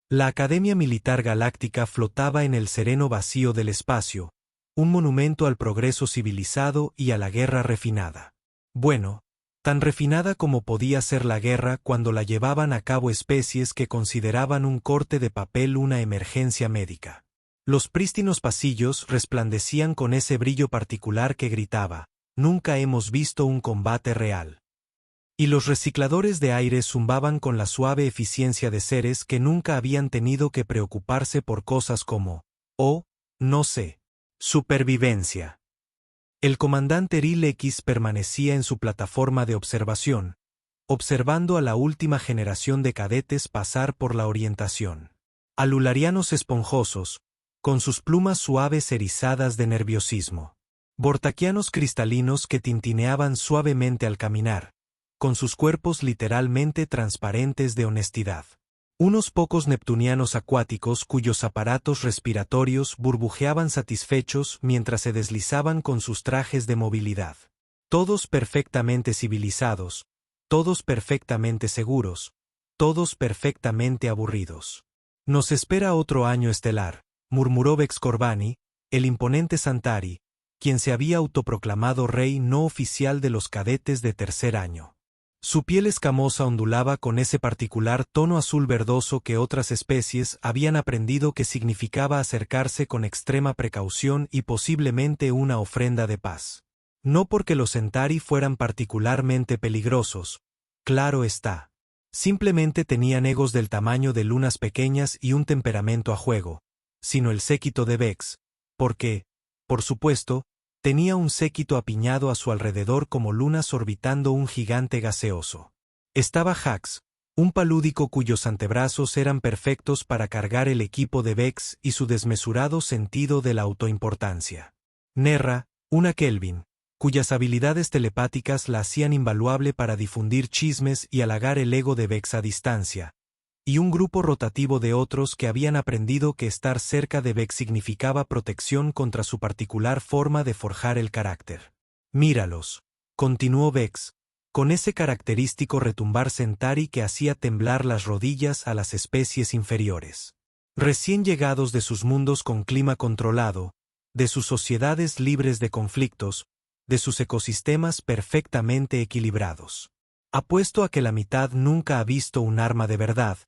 La Academia Militar Galáctica flotaba en el sereno vacío del espacio, un monumento al progreso civilizado y a la guerra refinada. Bueno, tan refinada como podía ser la guerra cuando la llevaban a cabo especies que consideraban un corte de papel una emergencia médica. Los prístinos pasillos resplandecían con ese brillo particular que gritaba: «Nunca hemos visto un combate real». Y los recicladores de aire zumbaban con la suave eficiencia de seres que nunca habían tenido que preocuparse por cosas como, no sé, supervivencia. El comandante Ril X permanecía en su plataforma de observación, observando a la última generación de cadetes pasar por la orientación. Alularianos esponjosos, con sus plumas suaves erizadas de nerviosismo. Bortaquianos cristalinos que tintineaban suavemente al caminar, con sus cuerpos literalmente transparentes de honestidad. Unos pocos neptunianos acuáticos cuyos aparatos respiratorios burbujeaban satisfechos mientras se deslizaban con sus trajes de movilidad. Todos perfectamente civilizados, todos perfectamente seguros, todos perfectamente aburridos. «Nos espera otro año estelar», murmuró Vex Corbani, el imponente Santari, quien se había autoproclamado rey no oficial de los cadetes de tercer año. Su piel escamosa ondulaba con ese particular tono azul verdoso que otras especies habían aprendido que significaba acercarse con extrema precaución y posiblemente una ofrenda de paz. No porque los Centauri fueran particularmente peligrosos, claro está. Simplemente tenían egos del tamaño de lunas pequeñas y un temperamento a juego, sino el séquito de Vex, porque, por supuesto, tenía un séquito apiñado a su alrededor como lunas orbitando un gigante gaseoso. Estaba Hax, un palúdico cuyos antebrazos eran perfectos para cargar el equipo de Vex y su desmesurado sentido de la autoimportancia. Nerra, una Kelvin, cuyas habilidades telepáticas la hacían invaluable para difundir chismes y halagar el ego de Vex a distancia, y un grupo rotativo de otros que habían aprendido que estar cerca de Vex significaba protección contra su particular forma de forjar el carácter. «Míralos», continuó Vex, con ese característico retumbar Centauri que hacía temblar las rodillas a las especies inferiores. Recién llegados de sus mundos con clima controlado, de sus sociedades libres de conflictos, de sus ecosistemas perfectamente equilibrados. Apuesto a que la mitad nunca ha visto un arma de verdad,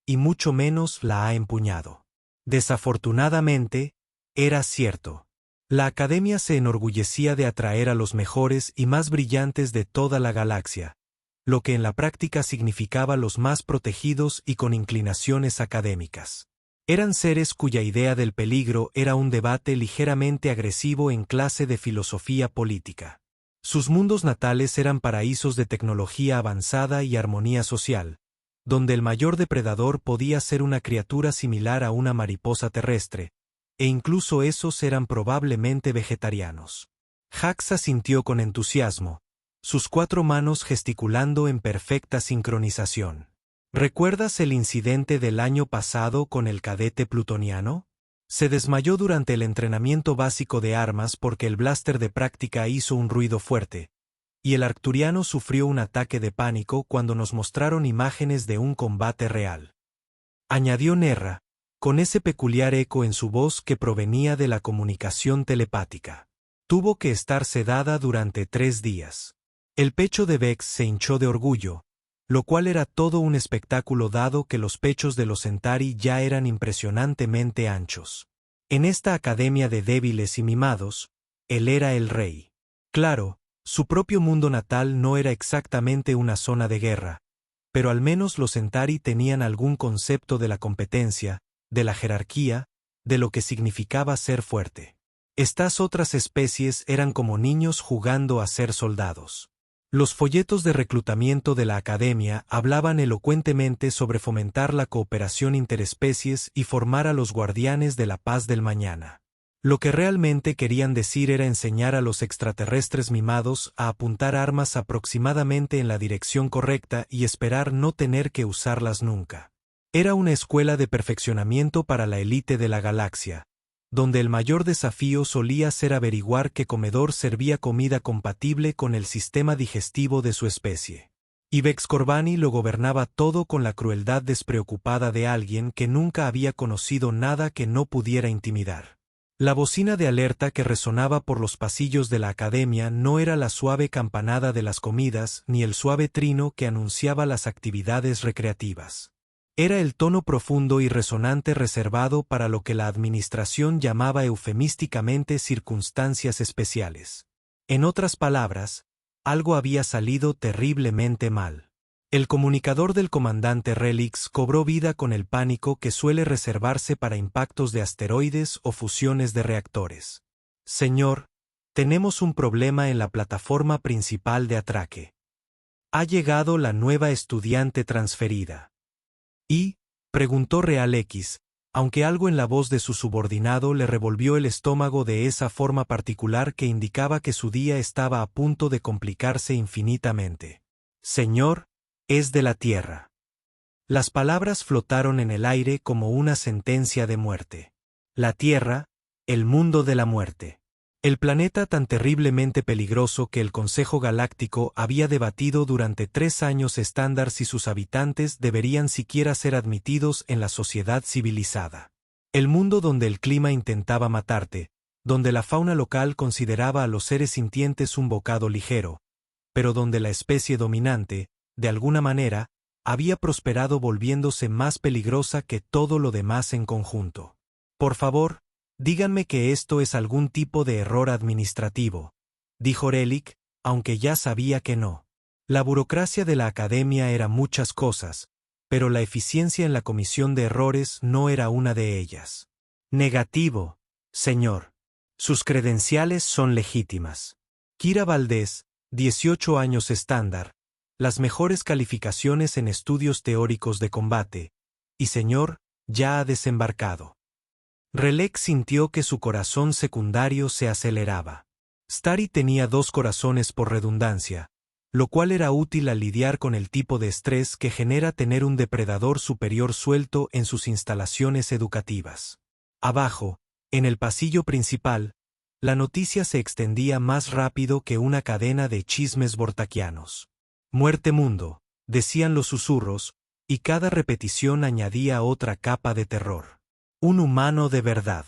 y mucho menos la ha empuñado. Desafortunadamente, era cierto. La Academia se enorgullecía de atraer a los mejores y más brillantes de toda la galaxia, lo que en la práctica significaba los más protegidos y con inclinaciones académicas. Eran seres cuya idea del peligro era un debate ligeramente agresivo en clase de filosofía política. Sus mundos natales eran paraísos de tecnología avanzada y armonía social, donde el mayor depredador podía ser una criatura similar a una mariposa terrestre, e incluso esos eran probablemente vegetarianos. Hax asintió con entusiasmo, sus 4 manos gesticulando en perfecta sincronización. ¿Recuerdas el incidente del año pasado con el cadete plutoniano? Se desmayó durante el entrenamiento básico de armas porque el blaster de práctica hizo un ruido fuerte, y el arcturiano sufrió un ataque de pánico cuando nos mostraron imágenes de un combate real. Añadió Nerra, con ese peculiar eco en su voz que provenía de la comunicación telepática. Tuvo que estar sedada durante 3 días. El pecho de Vex se hinchó de orgullo, lo cual era todo un espectáculo dado que los pechos de los Centauri ya eran impresionantemente anchos. En esta academia de débiles y mimados, él era el rey. Claro, su propio mundo natal no era exactamente una zona de guerra, pero al menos los Centauri tenían algún concepto de la competencia, de la jerarquía, de lo que significaba ser fuerte. Estas otras especies eran como niños jugando a ser soldados. Los folletos de reclutamiento de la Academia hablaban elocuentemente sobre fomentar la cooperación interespecies y formar a los guardianes de la paz del mañana. Lo que realmente querían decir era enseñar a los extraterrestres mimados a apuntar armas aproximadamente en la dirección correcta y esperar no tener que usarlas nunca. Era una escuela de perfeccionamiento para la élite de la galaxia, donde el mayor desafío solía ser averiguar qué comedor servía comida compatible con el sistema digestivo de su especie. Y Bexcorbani lo gobernaba todo con la crueldad despreocupada de alguien que nunca había conocido nada que no pudiera intimidar. La bocina de alerta que resonaba por los pasillos de la academia no era la suave campanada de las comidas ni el suave trino que anunciaba las actividades recreativas. Era el tono profundo y resonante reservado para lo que la administración llamaba eufemísticamente circunstancias especiales. En otras palabras, algo había salido terriblemente mal. El comunicador del comandante Relix cobró vida con el pánico que suele reservarse para impactos de asteroides o fusiones de reactores. Señor, tenemos un problema en la plataforma principal de atraque. Ha llegado la nueva estudiante transferida. ¿Y? Preguntó Real X, aunque algo en la voz de su subordinado le revolvió el estómago de esa forma particular que indicaba que su día estaba a punto de complicarse infinitamente. Señor, es de la Tierra. Las palabras flotaron en el aire como una sentencia de muerte. La Tierra, el mundo de la muerte. El planeta tan terriblemente peligroso que el Consejo Galáctico había debatido durante 3 años estándar si sus habitantes deberían siquiera ser admitidos en la sociedad civilizada. El mundo donde el clima intentaba matarte, donde la fauna local consideraba a los seres sintientes un bocado ligero, pero donde la especie dominante, de alguna manera, había prosperado volviéndose más peligrosa que todo lo demás en conjunto. Por favor, díganme que esto es algún tipo de error administrativo, dijo Relic, aunque ya sabía que no. La burocracia de la academia era muchas cosas, pero la eficiencia en la comisión de errores no era una de ellas. Negativo, señor. Sus credenciales son legítimas. Kira Valdés, 18 años estándar, las mejores calificaciones en estudios teóricos de combate, y señor, ya ha desembarcado. Relec sintió que su corazón secundario se aceleraba. Starry tenía 2 corazones por redundancia, lo cual era útil al lidiar con el tipo de estrés que genera tener un depredador superior suelto en sus instalaciones educativas. Abajo, en el pasillo principal, la noticia se extendía más rápido que una cadena de chismes bortaquianos. Muerte mundo, decían los susurros, y cada repetición añadía otra capa de terror. Un humano de verdad.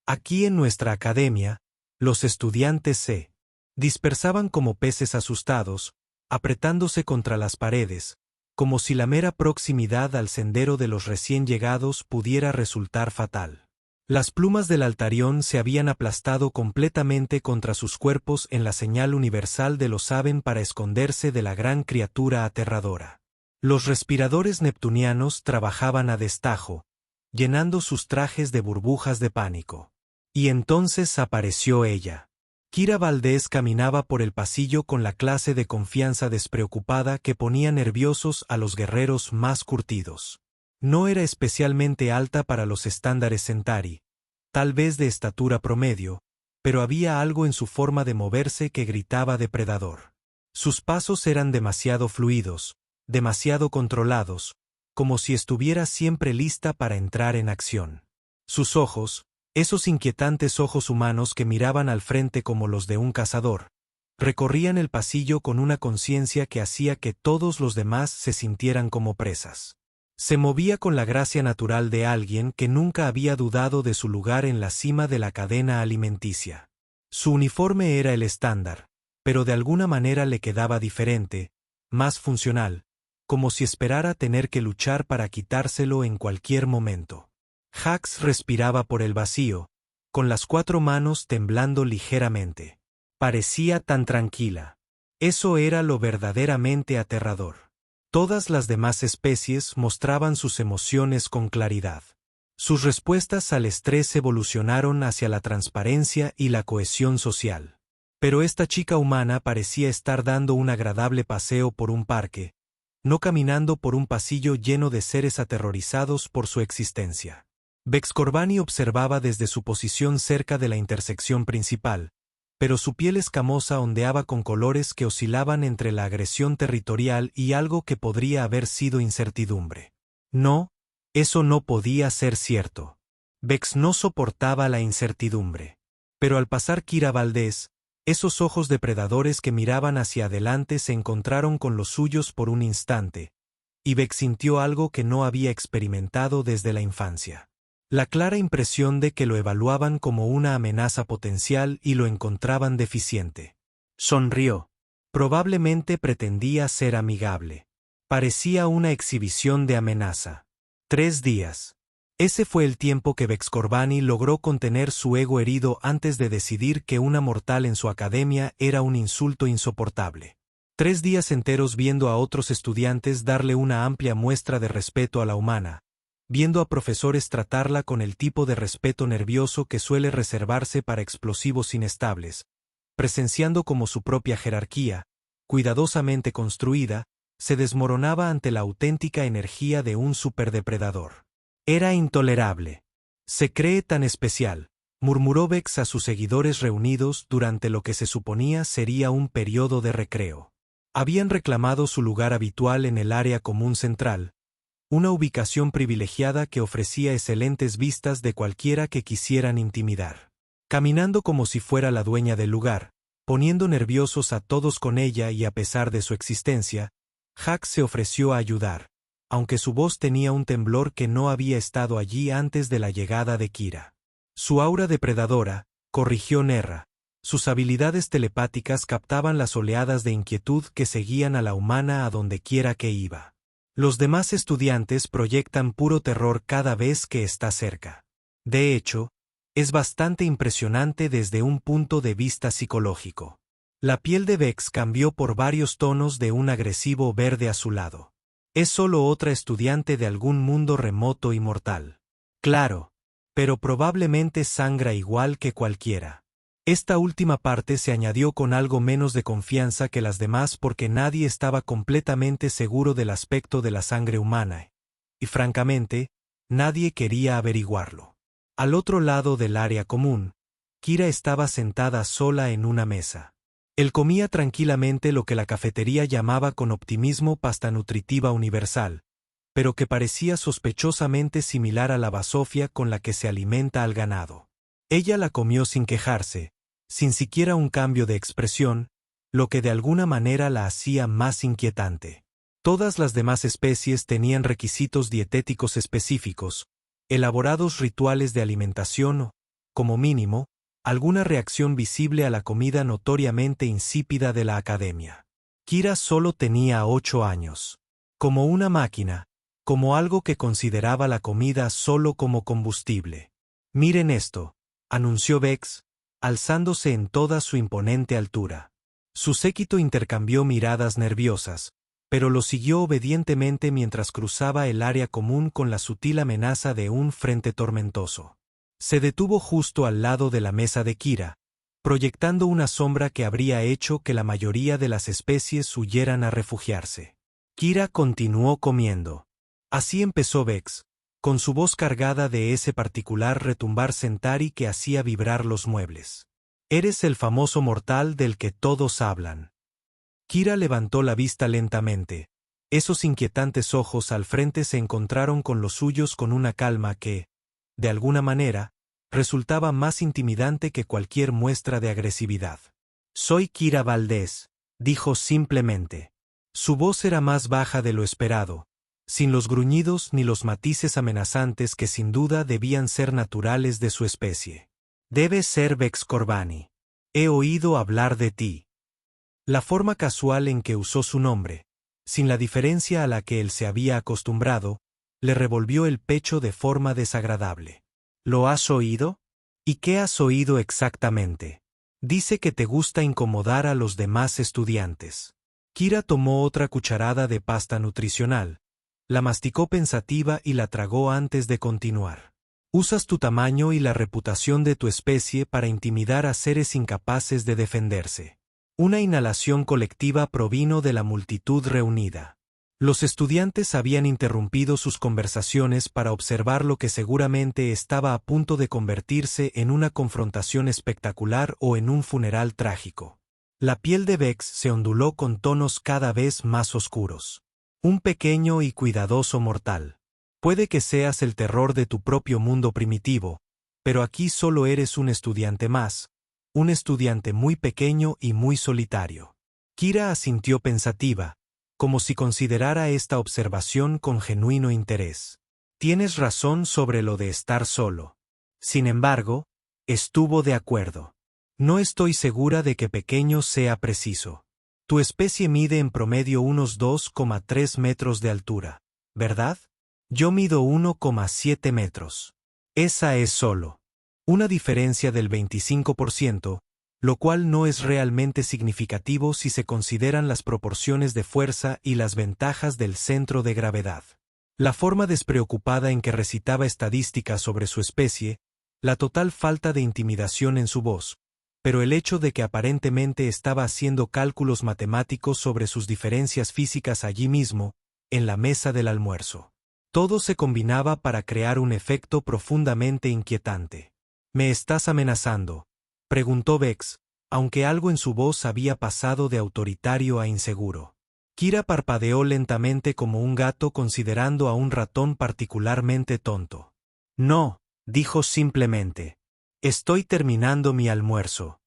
Aquí en nuestra academia, los estudiantes se dispersaban como peces asustados, apretándose contra las paredes, como si la mera proximidad al sendero de los recién llegados pudiera resultar fatal. Las plumas del altarión se habían aplastado completamente contra sus cuerpos en la señal universal de lo saben para esconderse de la gran criatura aterradora. Los respiradores neptunianos trabajaban a destajo, llenando sus trajes de burbujas de pánico. Y entonces apareció ella. Kira Valdés caminaba por el pasillo con la clase de confianza despreocupada que ponía nerviosos a los guerreros más curtidos. No era especialmente alta para los estándares Centauri, tal vez de estatura promedio, pero había algo en su forma de moverse que gritaba depredador. Sus pasos eran demasiado fluidos, demasiado controlados, como si estuviera siempre lista para entrar en acción. Sus ojos, esos inquietantes ojos humanos que miraban al frente como los de un cazador, recorrían el pasillo con una conciencia que hacía que todos los demás se sintieran como presas. Se movía con la gracia natural de alguien que nunca había dudado de su lugar en la cima de la cadena alimenticia. Su uniforme era el estándar, pero de alguna manera le quedaba diferente, más funcional, como si esperara tener que luchar para quitárselo en cualquier momento. Hax respiraba por el vacío, con las 4 manos temblando ligeramente. Parecía tan tranquila. Eso era lo verdaderamente aterrador. Todas las demás especies mostraban sus emociones con claridad. Sus respuestas al estrés evolucionaron hacia la transparencia y la cohesión social. Pero esta chica humana parecía estar dando un agradable paseo por un parque, no caminando por un pasillo lleno de seres aterrorizados por su existencia. Bexcorbani observaba desde su posición cerca de la intersección principal, pero su piel escamosa ondeaba con colores que oscilaban entre la agresión territorial y algo que podría haber sido incertidumbre. No, eso no podía ser cierto. Bex no soportaba la incertidumbre. Pero al pasar Kira Valdés, Esos ojos depredadores que miraban hacia adelante se encontraron con los suyos por un instante, y Vex sintió algo que no había experimentado desde la infancia. La clara impresión de que lo evaluaban como una amenaza potencial y lo encontraban deficiente. Sonrió. Probablemente pretendía ser amigable. Parecía una exhibición de amenaza. 3 días. Ese fue el tiempo que Vexcorvani logró contener su ego herido antes de decidir que una mortal en su academia era un insulto insoportable. 3 días enteros viendo a otros estudiantes darle una amplia muestra de respeto a la humana, viendo a profesores tratarla con el tipo de respeto nervioso que suele reservarse para explosivos inestables, presenciando cómo su propia jerarquía, cuidadosamente construida, se desmoronaba ante la auténtica energía de un superdepredador. Era intolerable. Se cree tan especial, murmuró Vex a sus seguidores reunidos durante lo que se suponía sería un periodo de recreo. Habían reclamado su lugar habitual en el área común central, una ubicación privilegiada que ofrecía excelentes vistas de cualquiera que quisieran intimidar. Caminando como si fuera la dueña del lugar, poniendo nerviosos a todos con ella y a pesar de su existencia, Hack se ofreció a ayudar, aunque su voz tenía un temblor que no había estado allí antes de la llegada de Kira. Su aura depredadora, corrigió Nerra, sus habilidades telepáticas captaban las oleadas de inquietud que seguían a la humana a donde quiera que iba. Los demás estudiantes proyectan puro terror cada vez que está cerca. De hecho, es bastante impresionante desde un punto de vista psicológico. La piel de Vex cambió por varios tonos de un agresivo verde azulado. Es solo otra estudiante de algún mundo remoto y mortal. Claro, pero probablemente sangra igual que cualquiera. Esta última parte se añadió con algo menos de confianza que las demás porque nadie estaba completamente seguro del aspecto de la sangre humana, y francamente, nadie quería averiguarlo. Al otro lado del área común, Kira estaba sentada sola en una mesa. Él comía tranquilamente lo que la cafetería llamaba con optimismo pasta nutritiva universal, pero que parecía sospechosamente similar a la basofia con la que se alimenta al ganado. Ella la comió sin quejarse, sin siquiera un cambio de expresión, lo que de alguna manera la hacía más inquietante. Todas las demás especies tenían requisitos dietéticos específicos, elaborados rituales de alimentación o, como mínimo, alguna reacción visible a la comida notoriamente insípida de la academia. Kira solo tenía 8 años. Como una máquina, como algo que consideraba la comida solo como combustible. Miren esto, anunció Vex, alzándose en toda su imponente altura. Su séquito intercambió miradas nerviosas, pero lo siguió obedientemente mientras cruzaba el área común con la sutil amenaza de un frente tormentoso. Se detuvo justo al lado de la mesa de Kira, proyectando una sombra que habría hecho que la mayoría de las especies huyeran a refugiarse. Kira continuó comiendo. Así empezó Vex, con su voz cargada de ese particular retumbar Centauri que hacía vibrar los muebles. Eres el famoso mortal del que todos hablan. Kira levantó la vista lentamente. Esos inquietantes ojos al frente se encontraron con los suyos con una calma que, de alguna manera, resultaba más intimidante que cualquier muestra de agresividad. Soy Kira Valdés, dijo simplemente. Su voz era más baja de lo esperado, sin los gruñidos ni los matices amenazantes que sin duda debían ser naturales de su especie. Debes ser Vexcorvani. He oído hablar de ti. La forma casual en que usó su nombre, sin la diferencia a la que él se había acostumbrado, le revolvió el pecho de forma desagradable. ¿Lo has oído? ¿Y qué has oído exactamente? Dice que te gusta incomodar a los demás estudiantes. Kira tomó otra cucharada de pasta nutricional, la masticó pensativa y la tragó antes de continuar. Usas tu tamaño y la reputación de tu especie para intimidar a seres incapaces de defenderse. Una inhalación colectiva provino de la multitud reunida. Los estudiantes habían interrumpido sus conversaciones para observar lo que seguramente estaba a punto de convertirse en una confrontación espectacular o en un funeral trágico. La piel de Vex se onduló con tonos cada vez más oscuros. Un pequeño y cuidadoso mortal. Puede que seas el terror de tu propio mundo primitivo, pero aquí solo eres un estudiante más, un estudiante muy pequeño y muy solitario. Kira asintió pensativa, como si considerara esta observación con genuino interés. Tienes razón sobre lo de estar solo. Sin embargo, estuvo de acuerdo. No estoy segura de que pequeño sea preciso. Tu especie mide en promedio unos 2,3 metros de altura, ¿verdad? Yo mido 1,7 metros. Esa es solo una diferencia del 25%, lo cual no es realmente significativo si se consideran las proporciones de fuerza y las ventajas del centro de gravedad. La forma despreocupada en que recitaba estadísticas sobre su especie, la total falta de intimidación en su voz, pero el hecho de que aparentemente estaba haciendo cálculos matemáticos sobre sus diferencias físicas allí mismo, en la mesa del almuerzo. Todo se combinaba para crear un efecto profundamente inquietante. ¿Me estás amenazando?, preguntó Vex, aunque algo en su voz había pasado de autoritario a inseguro. Kira parpadeó lentamente como un gato considerando a un ratón particularmente tonto. No, dijo simplemente. Estoy terminando mi almuerzo.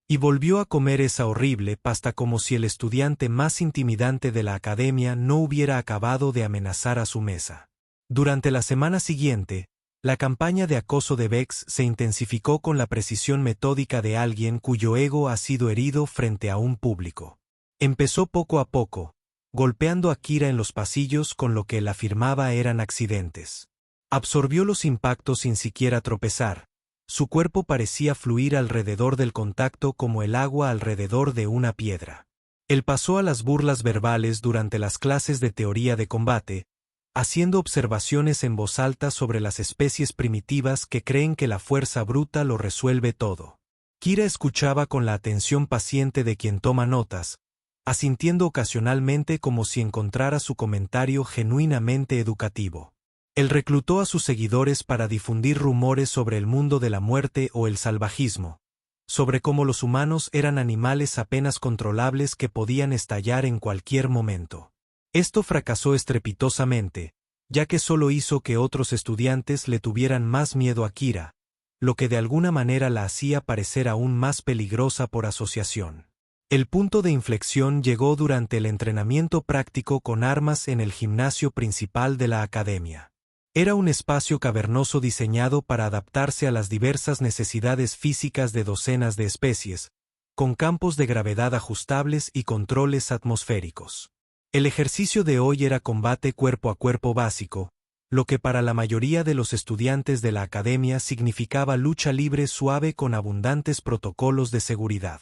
Y volvió a comer esa horrible pasta como si el estudiante más intimidante de la academia no hubiera acabado de amenazar a su mesa. Durante la semana siguiente, la campaña de acoso de Vex se intensificó con la precisión metódica de alguien cuyo ego ha sido herido frente a un público. Empezó poco a poco, golpeando a Kira en los pasillos con lo que él afirmaba eran accidentes. Absorbió los impactos sin siquiera tropezar. Su cuerpo parecía fluir alrededor del contacto como el agua alrededor de una piedra. Él pasó a las burlas verbales durante las clases de teoría de combate, haciendo observaciones en voz alta sobre las especies primitivas que creen que la fuerza bruta lo resuelve todo. Kira escuchaba con la atención paciente de quien toma notas, asintiendo ocasionalmente como si encontrara su comentario genuinamente educativo. Él reclutó a sus seguidores para difundir rumores sobre el mundo de la muerte o el salvajismo, sobre cómo los humanos eran animales apenas controlables que podían estallar en cualquier momento. Esto fracasó estrepitosamente, ya que solo hizo que otros estudiantes le tuvieran más miedo a Kira, lo que de alguna manera la hacía parecer aún más peligrosa por asociación. El punto de inflexión llegó durante el entrenamiento práctico con armas en el gimnasio principal de la academia. Era un espacio cavernoso diseñado para adaptarse a las diversas necesidades físicas de docenas de especies, con campos de gravedad ajustables y controles atmosféricos. El ejercicio de hoy era combate cuerpo a cuerpo básico, lo que para la mayoría de los estudiantes de la academia significaba lucha libre suave con abundantes protocolos de seguridad.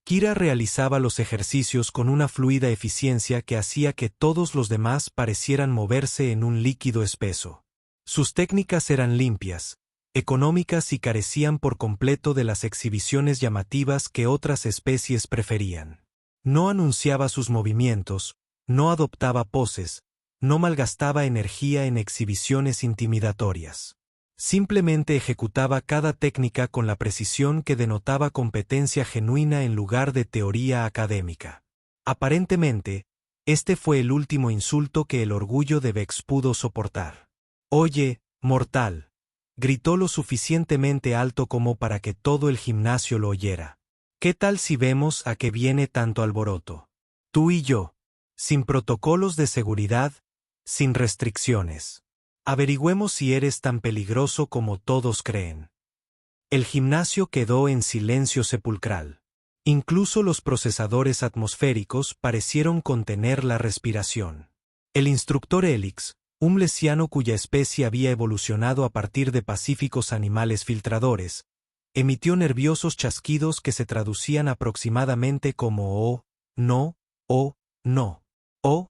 Kira realizaba los ejercicios con una fluida eficiencia que hacía que todos los demás parecieran moverse en un líquido espeso. Sus técnicas eran limpias, económicas y carecían por completo de las exhibiciones llamativas que otras especies preferían. No anunciaba sus movimientos, no adoptaba poses, no malgastaba energía en exhibiciones intimidatorias. Simplemente ejecutaba cada técnica con la precisión que denotaba competencia genuina en lugar de teoría académica. Aparentemente, este fue el último insulto que el orgullo de Vex pudo soportar. «Oye, mortal», gritó lo suficientemente alto como para que todo el gimnasio lo oyera. «¿Qué tal si vemos a qué viene tanto alboroto? Tú y yo, sin protocolos de seguridad, sin restricciones. Averigüemos si eres tan peligroso como todos creen». El gimnasio quedó en silencio sepulcral. Incluso los procesadores atmosféricos parecieron contener la respiración. El instructor Helix, un lesiano cuya especie había evolucionado a partir de pacíficos animales filtradores, emitió nerviosos chasquidos que se traducían aproximadamente como «oh, no, oh, no, oh,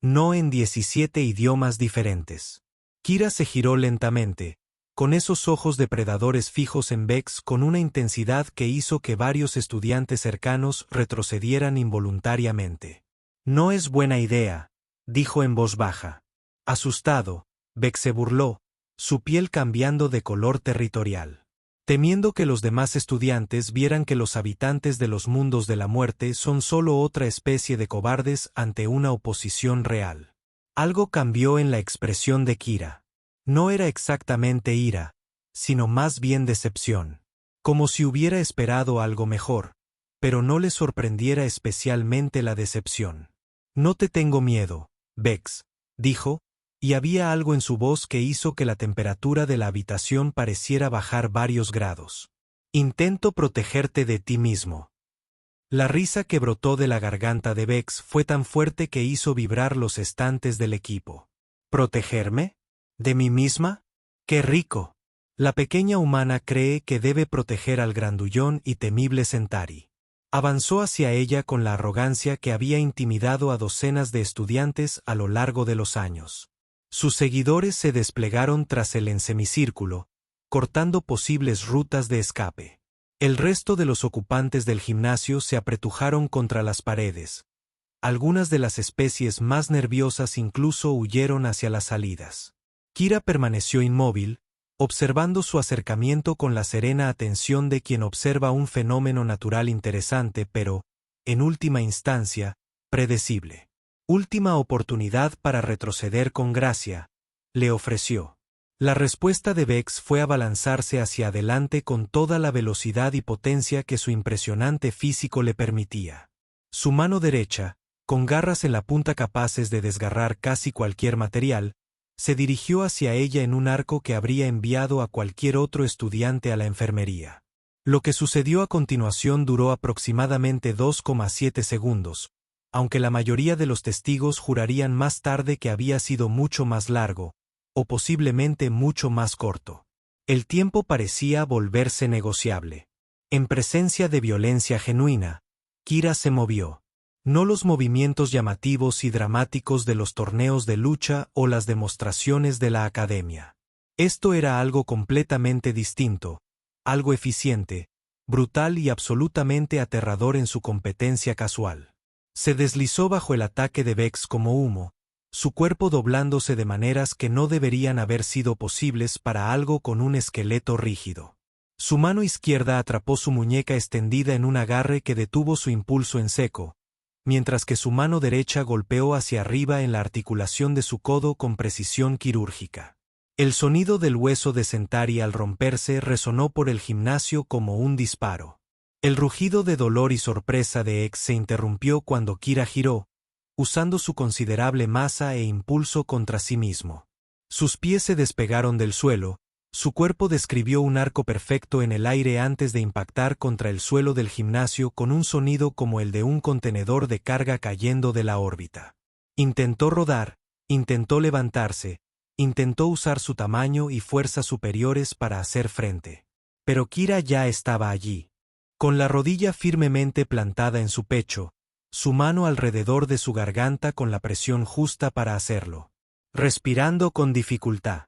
no» en 17 idiomas diferentes. Kira se giró lentamente, con esos ojos depredadores fijos en Vex con una intensidad que hizo que varios estudiantes cercanos retrocedieran involuntariamente. «No es buena idea», dijo en voz baja. Asustado, Vex se burló, su piel cambiando de color territorial. Temiendo que los demás estudiantes vieran que los habitantes de los mundos de la muerte son solo otra especie de cobardes ante una oposición real. Algo cambió en la expresión de Kira. No era exactamente ira, sino más bien decepción. como si hubiera esperado algo mejor, pero no le sorprendiera especialmente la decepción. No te tengo miedo, Bex, dijo, y había algo en su voz que hizo que la temperatura de la habitación pareciera bajar varios grados. Intento protegerte de ti mismo. La risa que brotó de la garganta de Bex fue tan fuerte que hizo vibrar los estantes del equipo. ¿Protegerme? ¿De mí misma? ¡Qué rico! La pequeña humana cree que debe proteger al grandullón y temible Centauri. Avanzó hacia ella con la arrogancia que había intimidado a docenas de estudiantes a lo largo de los años. Sus seguidores se desplegaron tras él en semicírculo, cortando posibles rutas de escape. El resto de los ocupantes del gimnasio se apretujaron contra las paredes. Algunas de las especies más nerviosas incluso huyeron hacia las salidas. Kira permaneció inmóvil, observando su acercamiento con la serena atención de quien observa un fenómeno natural interesante pero, en última instancia, predecible. Última oportunidad para retroceder con gracia, le ofreció. La respuesta de Bex fue abalanzarse hacia adelante con toda la velocidad y potencia que su impresionante físico le permitía. Su mano derecha, con garras en la punta capaces de desgarrar casi cualquier material, se dirigió hacia ella en un arco que habría enviado a cualquier otro estudiante a la enfermería. Lo que sucedió a continuación duró aproximadamente 2,7 segundos, aunque la mayoría de los testigos jurarían más tarde que había sido mucho más largo, o posiblemente mucho más corto. El tiempo parecía volverse negociable. En presencia de violencia genuina, Kira se movió. No los movimientos llamativos y dramáticos de los torneos de lucha o las demostraciones de la academia. Esto era algo completamente distinto, algo eficiente, brutal y absolutamente aterrador en su competencia casual. Se deslizó bajo el ataque de Bex como humo, su cuerpo doblándose de maneras que no deberían haber sido posibles para algo con un esqueleto rígido. Su mano izquierda atrapó su muñeca extendida en un agarre que detuvo su impulso en seco, mientras que su mano derecha golpeó hacia arriba en la articulación de su codo con precisión quirúrgica. El sonido del hueso de Centauri al romperse resonó por el gimnasio como un disparo. El rugido de dolor y sorpresa de X se interrumpió cuando Kira giró, usando su considerable masa e impulso contra sí mismo. Sus pies se despegaron del suelo, su cuerpo describió un arco perfecto en el aire antes de impactar contra el suelo del gimnasio con un sonido como el de un contenedor de carga cayendo de la órbita. Intentó rodar, intentó levantarse, intentó usar su tamaño y fuerza superiores para hacer frente. Pero Kira ya estaba allí. Con la rodilla firmemente plantada en su pecho, su mano alrededor de su garganta con la presión justa para hacerlo. Respirando con dificultad.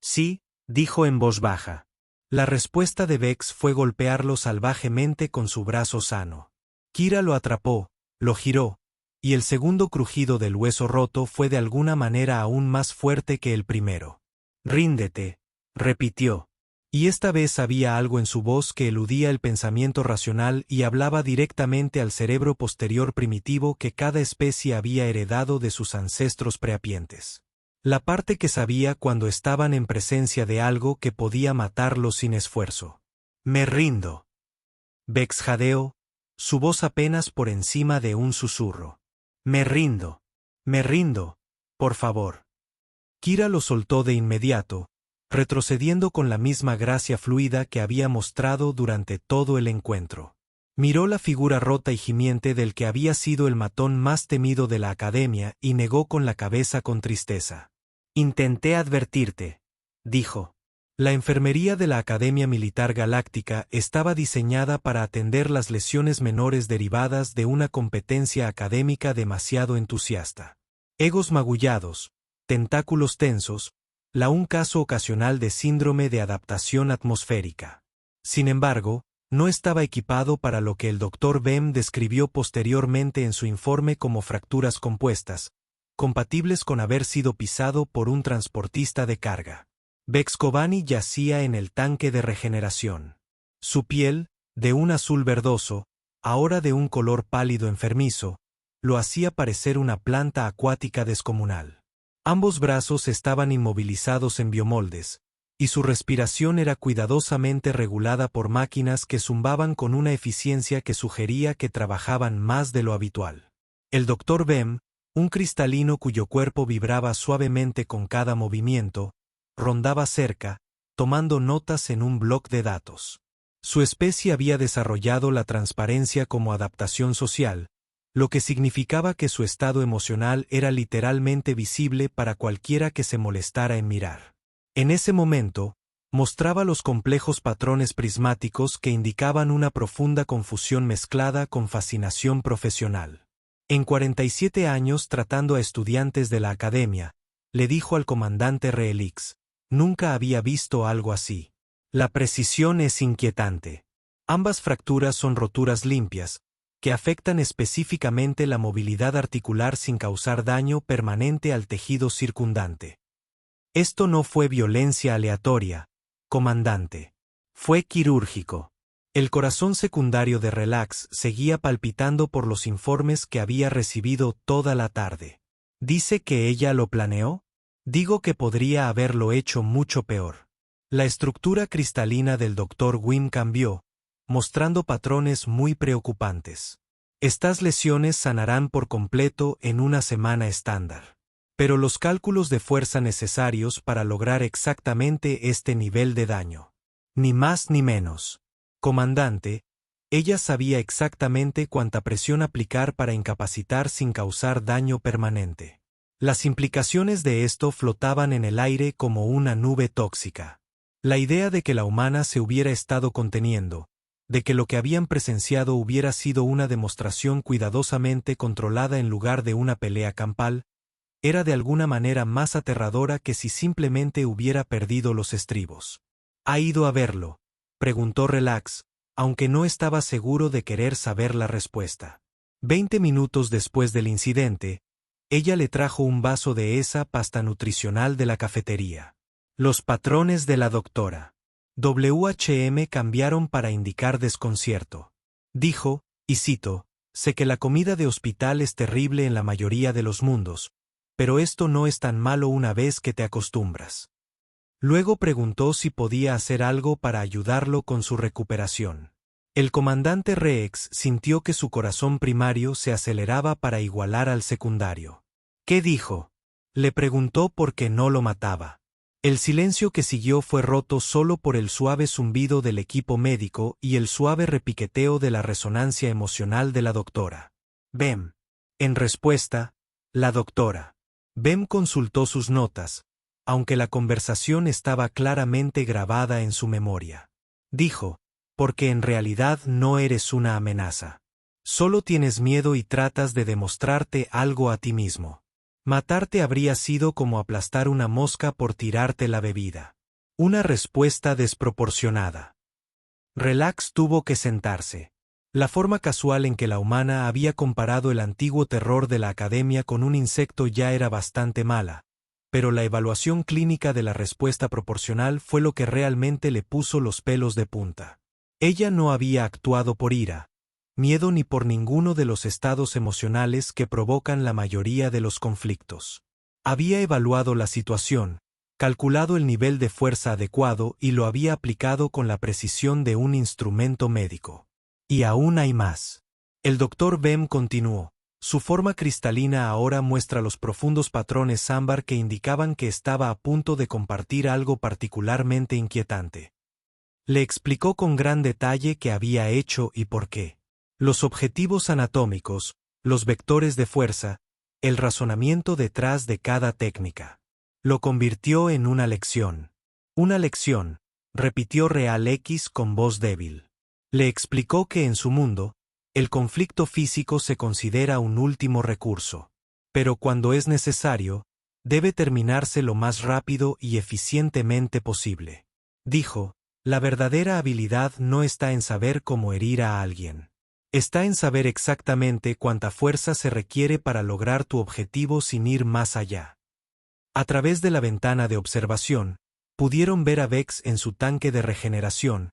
Sí, dijo en voz baja. La respuesta de Bex fue golpearlo salvajemente con su brazo sano. Kira lo atrapó, lo giró, y el segundo crujido del hueso roto fue de alguna manera aún más fuerte que el primero. Ríndete, repitió. Y esta vez había algo en su voz que eludía el pensamiento racional y hablaba directamente al cerebro posterior primitivo que cada especie había heredado de sus ancestros preapientes. La parte que sabía cuando estaban en presencia de algo que podía matarlos sin esfuerzo. Me rindo. Bex jadeó, su voz apenas por encima de un susurro. Me rindo. Me rindo, por favor. Kira lo soltó de inmediato, retrocediendo con la misma gracia fluida que había mostrado durante todo el encuentro. Miró la figura rota y gimiente del que había sido el matón más temido de la academia y negó con la cabeza con tristeza. Intenté advertirte, dijo. La enfermería de la Academia Militar Galáctica estaba diseñada para atender las lesiones menores derivadas de una competencia académica demasiado entusiasta. Egos magullados, tentáculos tensos, un caso ocasional de síndrome de adaptación atmosférica. Sin embargo, no estaba equipado para lo que el Dr. Bem describió posteriormente en su informe como fracturas compuestas, compatibles con haber sido pisado por un transportista de carga. Bex Kobani yacía en el tanque de regeneración. Su piel, de un azul verdoso, ahora de un color pálido enfermizo, lo hacía parecer una planta acuática descomunal. Ambos brazos estaban inmovilizados en biomoldes, y su respiración era cuidadosamente regulada por máquinas que zumbaban con una eficiencia que sugería que trabajaban más de lo habitual. El Dr. Bem, un cristalino cuyo cuerpo vibraba suavemente con cada movimiento, rondaba cerca, tomando notas en un bloc de datos. Su especie había desarrollado la transparencia como adaptación social, lo que significaba que su estado emocional era literalmente visible para cualquiera que se molestara en mirar. En ese momento, mostraba los complejos patrones prismáticos que indicaban una profunda confusión mezclada con fascinación profesional. En 47 años tratando a estudiantes de la academia, le dijo al comandante Relix, nunca había visto algo así. La precisión es inquietante. Ambas fracturas son roturas limpias, que afectan específicamente la movilidad articular sin causar daño permanente al tejido circundante. Esto no fue violencia aleatoria, comandante. Fue quirúrgico. El corazón secundario de Relax seguía palpitando por los informes que había recibido toda la tarde. ¿Dice que ella lo planeó? Digo que podría haberlo hecho mucho peor. La estructura cristalina del Dr. Wim cambió, mostrando patrones muy preocupantes. Estas lesiones sanarán por completo en una semana estándar. Pero los cálculos de fuerza necesarios para lograr exactamente este nivel de daño. Ni más ni menos. Comandante, ella sabía exactamente cuánta presión aplicar para incapacitar sin causar daño permanente. Las implicaciones de esto flotaban en el aire como una nube tóxica. La idea de que la humana se hubiera estado conteniendo, de que lo que habían presenciado hubiera sido una demostración cuidadosamente controlada en lugar de una pelea campal, era de alguna manera más aterradora que si simplemente hubiera perdido los estribos. ¿Ha ido a verlo?, preguntó Relax, aunque no estaba seguro de querer saber la respuesta. 20 minutos después del incidente, ella le trajo un vaso de esa pasta nutricional de la cafetería. Los patrones de la doctora WHM cambiaron para indicar desconcierto. Dijo, y cito, sé que la comida de hospital es terrible en la mayoría de los mundos, pero esto no es tan malo una vez que te acostumbras. Luego preguntó si podía hacer algo para ayudarlo con su recuperación. El comandante Rex sintió que su corazón primario se aceleraba para igualar al secundario. ¿Qué dijo?, le preguntó porque no lo mataba. El silencio que siguió fue roto solo por el suave zumbido del equipo médico y el suave repiqueteo de la resonancia emocional de la doctora. Bem. En respuesta, la doctora Bem consultó sus notas, aunque la conversación estaba claramente grabada en su memoria. Dijo, porque en realidad no eres una amenaza. Solo tienes miedo y tratas de demostrarte algo a ti mismo. Matarte habría sido como aplastar una mosca por tirarte la bebida. Una respuesta desproporcionada. Relax tuvo que sentarse. La forma casual en que la humana había comparado el antiguo terror de la academia con un insecto ya era bastante mala, pero la evaluación clínica de la respuesta proporcional fue lo que realmente le puso los pelos de punta. Ella no había actuado por ira, miedo ni por ninguno de los estados emocionales que provocan la mayoría de los conflictos. Había evaluado la situación, calculado el nivel de fuerza adecuado y lo había aplicado con la precisión de un instrumento médico. Y aún hay más. El Dr. Bem continuó. Su forma cristalina ahora muestra los profundos patrones ámbar que indicaban que estaba a punto de compartir algo particularmente inquietante. Le explicó con gran detalle qué había hecho y por qué. Los objetivos anatómicos, los vectores de fuerza, el razonamiento detrás de cada técnica. Lo convirtió en una lección. Una lección, repitió Real X con voz débil. Le explicó que en su mundo, el conflicto físico se considera un último recurso. Pero cuando es necesario, debe terminarse lo más rápido y eficientemente posible. Dijo, la verdadera habilidad no está en saber cómo herir a alguien. Está en saber exactamente cuánta fuerza se requiere para lograr tu objetivo sin ir más allá. A través de la ventana de observación, pudieron ver a Vex en su tanque de regeneración,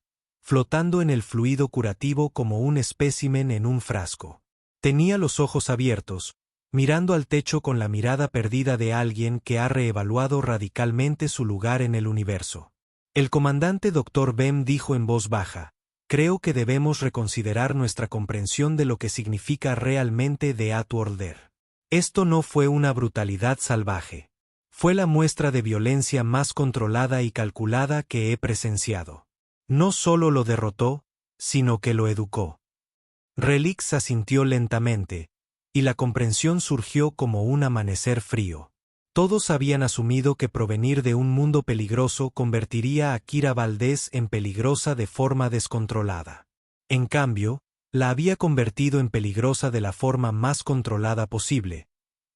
flotando en el fluido curativo como un espécimen en un frasco. Tenía los ojos abiertos, mirando al techo con la mirada perdida de alguien que ha reevaluado radicalmente su lugar en el universo. El comandante Dr. Bem dijo en voz baja: creo que debemos reconsiderar nuestra comprensión de lo que significa realmente The Outworlder. Esto no fue una brutalidad salvaje. Fue la muestra de violencia más controlada y calculada que he presenciado. No solo lo derrotó, sino que lo educó. Relix asintió lentamente, y la comprensión surgió como un amanecer frío. Todos habían asumido que provenir de un mundo peligroso convertiría a Kira Valdés en peligrosa de forma descontrolada. En cambio, la había convertido en peligrosa de la forma más controlada posible,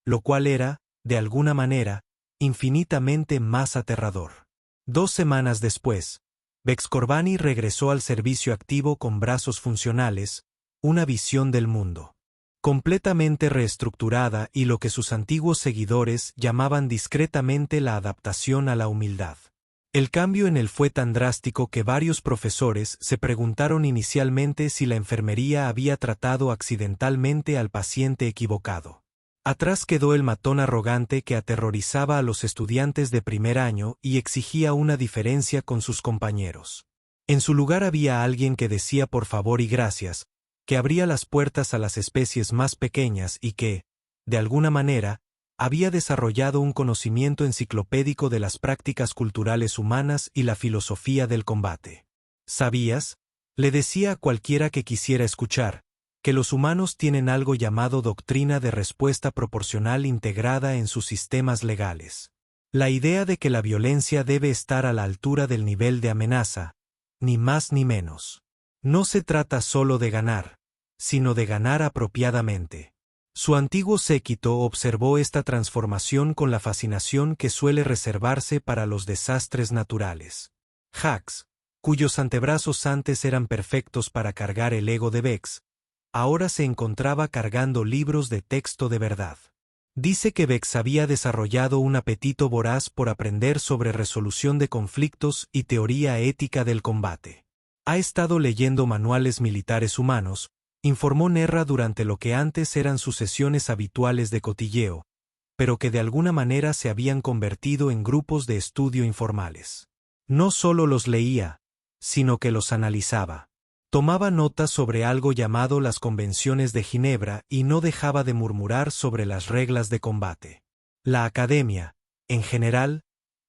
lo cual era, de alguna manera, infinitamente más aterrador. 2 semanas después, Vex Corbani regresó al servicio activo con brazos funcionales, una visión del mundo completamente reestructurada y lo que sus antiguos seguidores llamaban discretamente la adaptación a la humildad. El cambio en él fue tan drástico que varios profesores se preguntaron inicialmente si la enfermería había tratado accidentalmente al paciente equivocado. Atrás quedó el matón arrogante que aterrorizaba a los estudiantes de primer año y exigía una diferencia con sus compañeros. En su lugar había alguien que decía por favor y gracias, que abría las puertas a las especies más pequeñas y que, de alguna manera, había desarrollado un conocimiento enciclopédico de las prácticas culturales humanas y la filosofía del combate. ¿Sabías?, le decía a cualquiera que quisiera escuchar, que los humanos tienen algo llamado doctrina de respuesta proporcional integrada en sus sistemas legales. La idea de que la violencia debe estar a la altura del nivel de amenaza, ni más ni menos. No se trata solo de ganar, sino de ganar apropiadamente. Su antiguo séquito observó esta transformación con la fascinación que suele reservarse para los desastres naturales. Hax, cuyos antebrazos antes eran perfectos para cargar el ego de Vex, ahora se encontraba cargando libros de texto de verdad. Dice que Vex había desarrollado un apetito voraz por aprender sobre resolución de conflictos y teoría ética del combate. Ha estado leyendo manuales militares humanos, informó Nerra durante lo que antes eran sus sesiones habituales de cotilleo, pero que de alguna manera se habían convertido en grupos de estudio informales. No solo los leía, sino que los analizaba. Tomaba notas sobre algo llamado las Convenciones de Ginebra y no dejaba de murmurar sobre las reglas de combate. La academia, en general,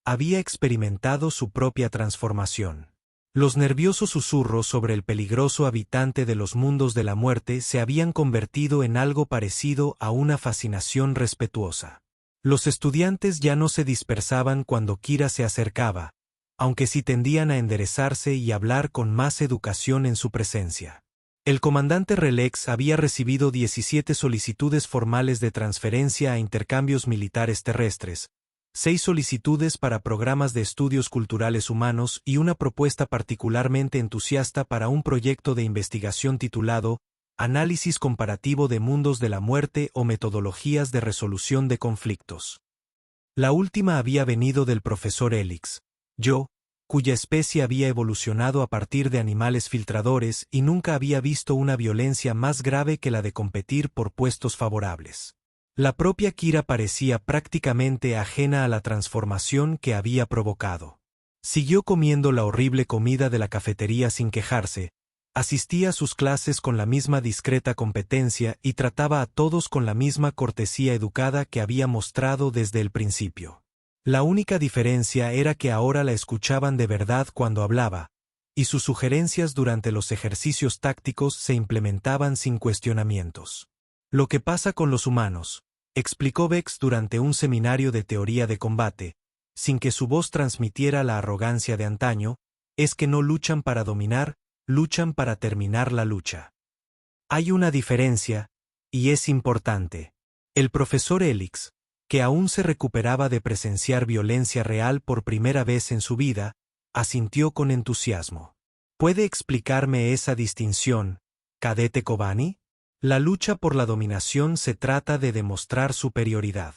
había experimentado su propia transformación. Los nerviosos susurros sobre el peligroso habitante de los mundos de la muerte se habían convertido en algo parecido a una fascinación respetuosa. Los estudiantes ya no se dispersaban cuando Kira se acercaba, aunque sí tendían a enderezarse y hablar con más educación en su presencia. El comandante Relex había recibido 17 solicitudes formales de transferencia a intercambios militares terrestres, 6 solicitudes para programas de estudios culturales humanos y una propuesta particularmente entusiasta para un proyecto de investigación titulado Análisis comparativo de mundos de la muerte o metodologías de resolución de conflictos. La última había venido del profesor Elix, cuya especie había evolucionado a partir de animales filtradores y nunca había visto una violencia más grave que la de competir por puestos favorables. La propia Kira parecía prácticamente ajena a la transformación que había provocado. Siguió comiendo la horrible comida de la cafetería sin quejarse, asistía a sus clases con la misma discreta competencia y trataba a todos con la misma cortesía educada que había mostrado desde el principio. La única diferencia era que ahora la escuchaban de verdad cuando hablaba, y sus sugerencias durante los ejercicios tácticos se implementaban sin cuestionamientos. Lo que pasa con los humanos, explicó Vex durante un seminario de teoría de combate, sin que su voz transmitiera la arrogancia de antaño, es que no luchan para dominar, luchan para terminar la lucha. Hay una diferencia, y es importante. El profesor Elix, que aún se recuperaba de presenciar violencia real por primera vez en su vida, asintió con entusiasmo. ¿Puede explicarme esa distinción, cadete Kobani? La lucha por la dominación se trata de demostrar superioridad.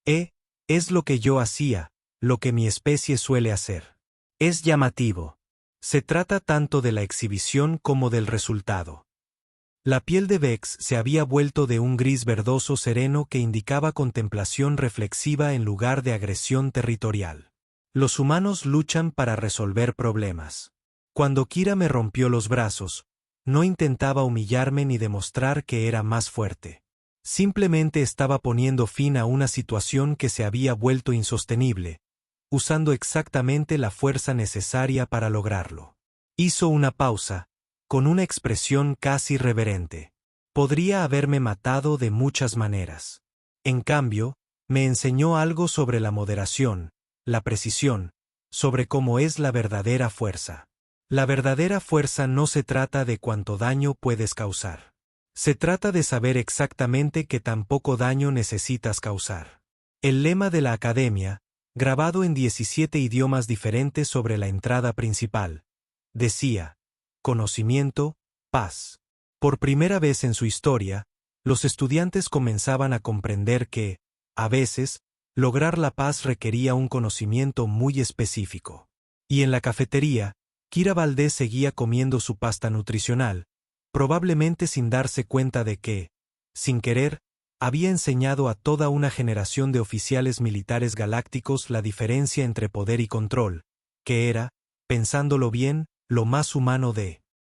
Es lo que yo hacía, lo que mi especie suele hacer. Es llamativo. Se trata tanto de la exhibición como del resultado. La piel de Vex se había vuelto de un gris verdoso sereno que indicaba contemplación reflexiva en lugar de agresión territorial. Los humanos luchan para resolver problemas. Cuando Kira me rompió los brazos, no intentaba humillarme ni demostrar que era más fuerte. Simplemente estaba poniendo fin a una situación que se había vuelto insostenible, usando exactamente la fuerza necesaria para lograrlo. Hizo una pausa, con una expresión casi reverente. Podría haberme matado de muchas maneras. En cambio, me enseñó algo sobre la moderación, la precisión, sobre cómo es la verdadera fuerza. La verdadera fuerza no se trata de cuánto daño puedes causar. Se trata de saber exactamente qué tan poco daño necesitas causar. El lema de la academia, grabado en 17 idiomas diferentes sobre la entrada principal, decía: conocimiento, paz. Por primera vez en su historia, los estudiantes comenzaban a comprender que, a veces, lograr la paz requería un conocimiento muy específico. Y en la cafetería, Kira Valdés seguía comiendo su pasta nutricional, probablemente sin darse cuenta de que, sin querer, había enseñado a toda una generación de oficiales militares galácticos la diferencia entre poder y control, que era, pensándolo bien, lo más humano de